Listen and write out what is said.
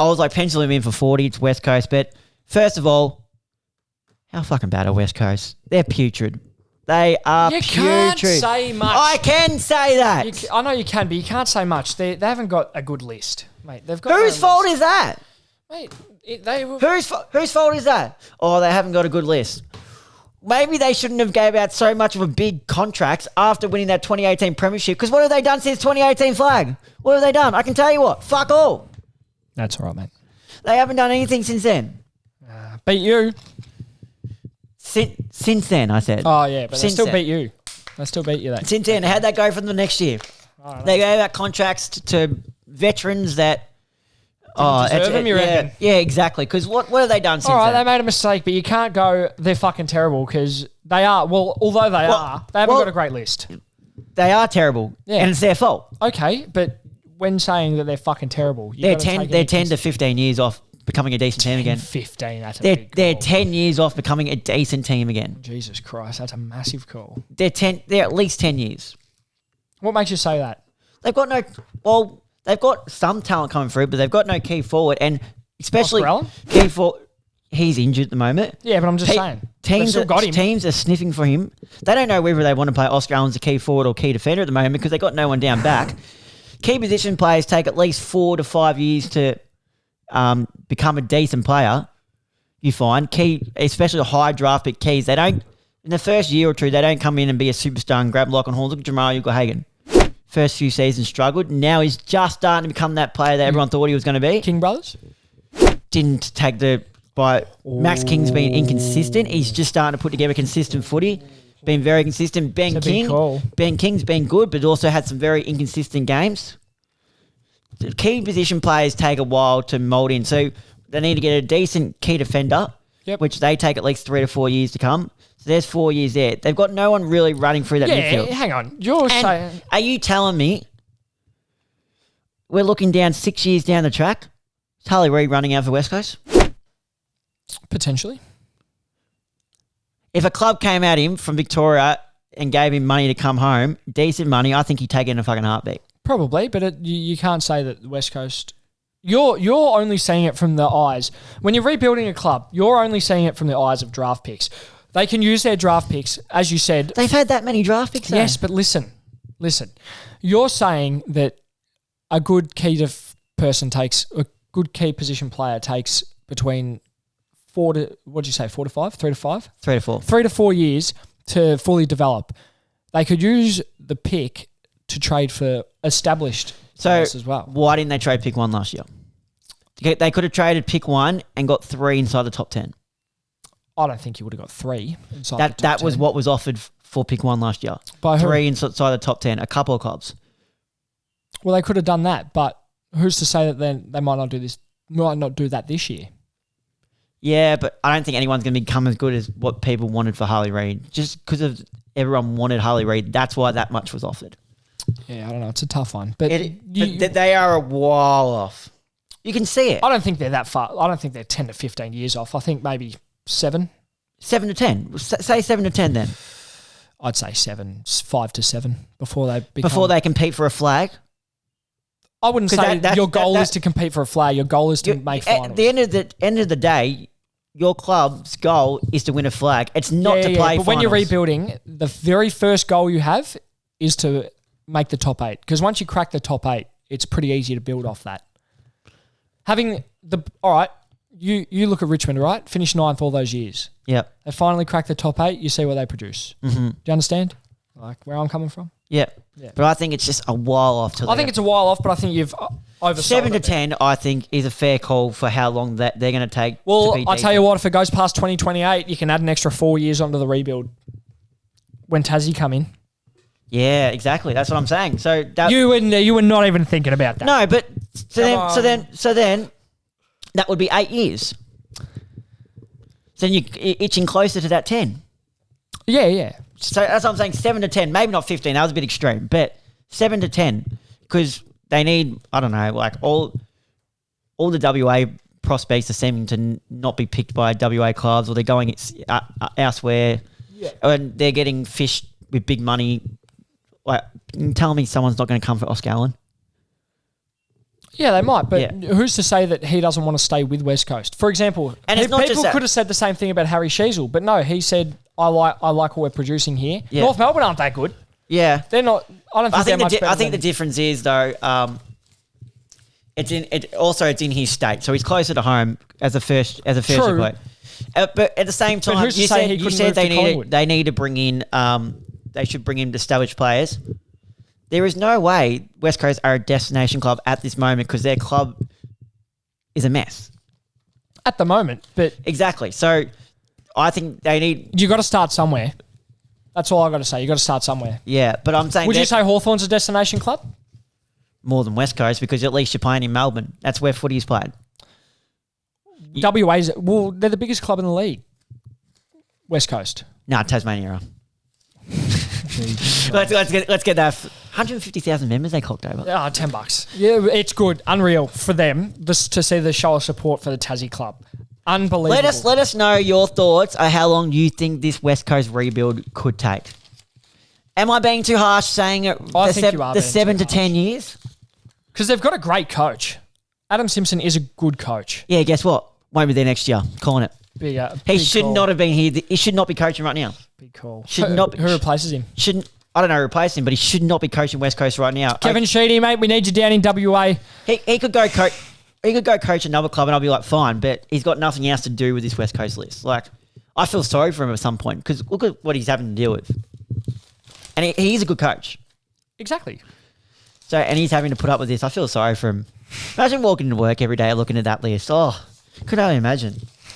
I was like penciling him in for 40. It's West Coast. But first of all, how fucking bad are West Coast? They're putrid. They are putrid. You can't say much. I can say that. I know you can, but you can't say much. They haven't got a good list, mate. They've got Whose fault is that? Mate, Whose fault is that? Oh, they haven't got a good list. Maybe they shouldn't have gave out so much of a big contract after winning that 2018 premiership. Because what have they done since 2018 flag? What have they done? I can tell you what. Fuck all. That's all right, mate. They haven't done anything since then. Beat you. Since then, I said. Oh, yeah, but they still beat you. They still beat you, that. Since then, how'd that go for them the next year? They gave out contracts to veterans that... deserve them, you reckon? Yeah, exactly. Because what have they done since then? All right, they made a mistake, but you can't go, they're fucking terrible, because they are. Well, although they haven't got a great list. They are terrible, and it's their fault. Okay, but when saying that they're fucking terrible... They're 10 to 15 years off becoming a decent team again. 15, that's a big They're call. 10 years off becoming a decent team again. Jesus Christ, that's a massive call. They're at least 10 years. What makes you say that? They've got some talent coming through, but they've got no key forward, and especially key forward. He's injured at the moment. Yeah, but I'm just saying. Teams are sniffing for him. They don't know whether they want to play Oscar Allen as a key forward or key defender at the moment because they've got no one down back. Key position players take at least 4 to 5 years to become a decent player. You find especially the high draft pick keys. They don't in the first year or two. They don't come in and be a superstar and grab lock and horns. Look at Jamal Ugle-Hagan. First few seasons struggled. Now he's just starting to become that player that everyone thought he was going to be. King Brothers didn't take Max King's been inconsistent. He's just starting to put together consistent footy. Been very consistent. Ben King's been good, but also had some very inconsistent games. The key position players take a while to mould in, so they need to get a decent key defender, which they take at least 3 to 4 years to come. So there's 4 years there. They've got no one really running through that midfield. Yeah, hang on. You're saying... Are you telling me we're looking down 6 years down the track? Is Harley Reid running out for West Coast? Potentially. If a club came at him from Victoria and gave him money to come home, decent money, I think he'd take it in a fucking heartbeat. Probably, but you can't say that the West Coast... You're only seeing it from the eyes. When you're rebuilding a club, you're only seeing it from the eyes of draft picks. They can use their draft picks, as you said. They've had that many draft picks, though. Yes, but listen. You're saying that a good key position player takes between 4 to 5? 3 to 5? 3 to 4. 3 to 4 years to fully develop. They could use the pick to trade for established players as well. Why didn't they trade pick 1 last year? They could have traded pick 1 and got 3 inside the top 10. I don't think you would have got 3 inside the top 10. That was what was offered for pick 1 last year. By who? 3 inside the top 10, a couple of clubs. Well, they could have done that, but who's to say that then they might not do that this year? Yeah, but I don't think anyone's going to become as good as what people wanted for Harley Reid. Just because of everyone wanted Harley Reid, that's why that much was offered. Yeah, I don't know. It's a tough one. But they are a while off. You can see it. I don't think they're that far. I don't think they're 10 to 15 years off. I think maybe 7. 7 to 10. Say 7 to 10 then. I'd say 7, 5 to 7 before they compete for a flag. I wouldn't say your goal is to compete for a flag. Your goal is to make finals. At the end of the day, your club's goal is to win a flag. It's not to play finals. But when you're rebuilding, the very first goal you have is to make the top 8. Because once you crack the top 8, it's pretty easy to build off that. All right, you look at Richmond, right? Finish 9th all those years. Yep. They finally crack the top 8. You see what they produce. Mm-hmm. Do you understand? Like where I'm coming from? Yeah. But I think it's just a while off. I think it's a while off, but I think you've oversold 7 to 10, I think, is a fair call for how long that they're going to take. Well, I'll tell you what, if it goes past 2028, you can add an extra 4 years onto the rebuild when Tassie come in. Yeah, exactly. That's what I'm saying. So you were not even thinking about that. No, but so then that would be 8 years. So then you're itching closer to that 10. Yeah. So that's what I'm saying, 7 to 10, maybe not 15, that was a bit extreme, but 7 to 10, because they need, I don't know, like all the WA prospects are seeming to not be picked by WA clubs, or they're going elsewhere, and they're getting fished with big money. Like, tell me someone's not going to come for Oscar Allen. Yeah, they might, but Yeah. who's to say that he doesn't want to stay with West Coast? For example, And it's not just people that. could have said the same thing about Harry Sheasel, but no, he said, I like what we're producing here. Yeah. North Melbourne aren't that good. Yeah. They're not. I don't think they're much better. I think the than- difference is though, it's in his state, so he's closer to home as a first True. player. But at the same time, who's to say he couldn't move to Collingwood? they need to bring in they should bring in established players. There is no way West Coast are a destination club at this moment because their club is a mess. At the moment, but Exactly. So I think they need. you got to start somewhere. That's all I got to say. You got to start somewhere. Yeah, but I'm saying Would you say Hawthorn's a destination club? more than West Coast because at least you're playing in Melbourne. That's where footy is played. WA's well, they're the biggest club in the league. West Coast. No, Tasmania are. let's get that 150,000 members they clocked over. Ah, $10. Yeah, it's good, unreal for them just to see the show of support for the Tassie club. Unbelievable. Let us know your thoughts on how long you think this West Coast rebuild could take. Am I being too harsh saying it? I think you are the being 7 too to 10 years. Because they've got a great coach. Adam Simpson is a good coach. Yeah, guess what? Won't be there next year. Calling it. He should not have been here. He should not be coaching right now. Big call. Should not be- Who replaces him? I don't know who replaced him, but he should not be coaching West Coast right now. Kevin Sheedy, mate. We need you down in WA. He could go coach. He could go coach another club, and I'll be like, fine. But he's got nothing else to do with this West Coast list. Like, I feel sorry for him at some point because look at what he's having to deal with, and he's a good coach. Exactly. So, and he's having to put up with this. I feel sorry for him. Imagine walking to work every day looking at that list. Oh, could only imagine.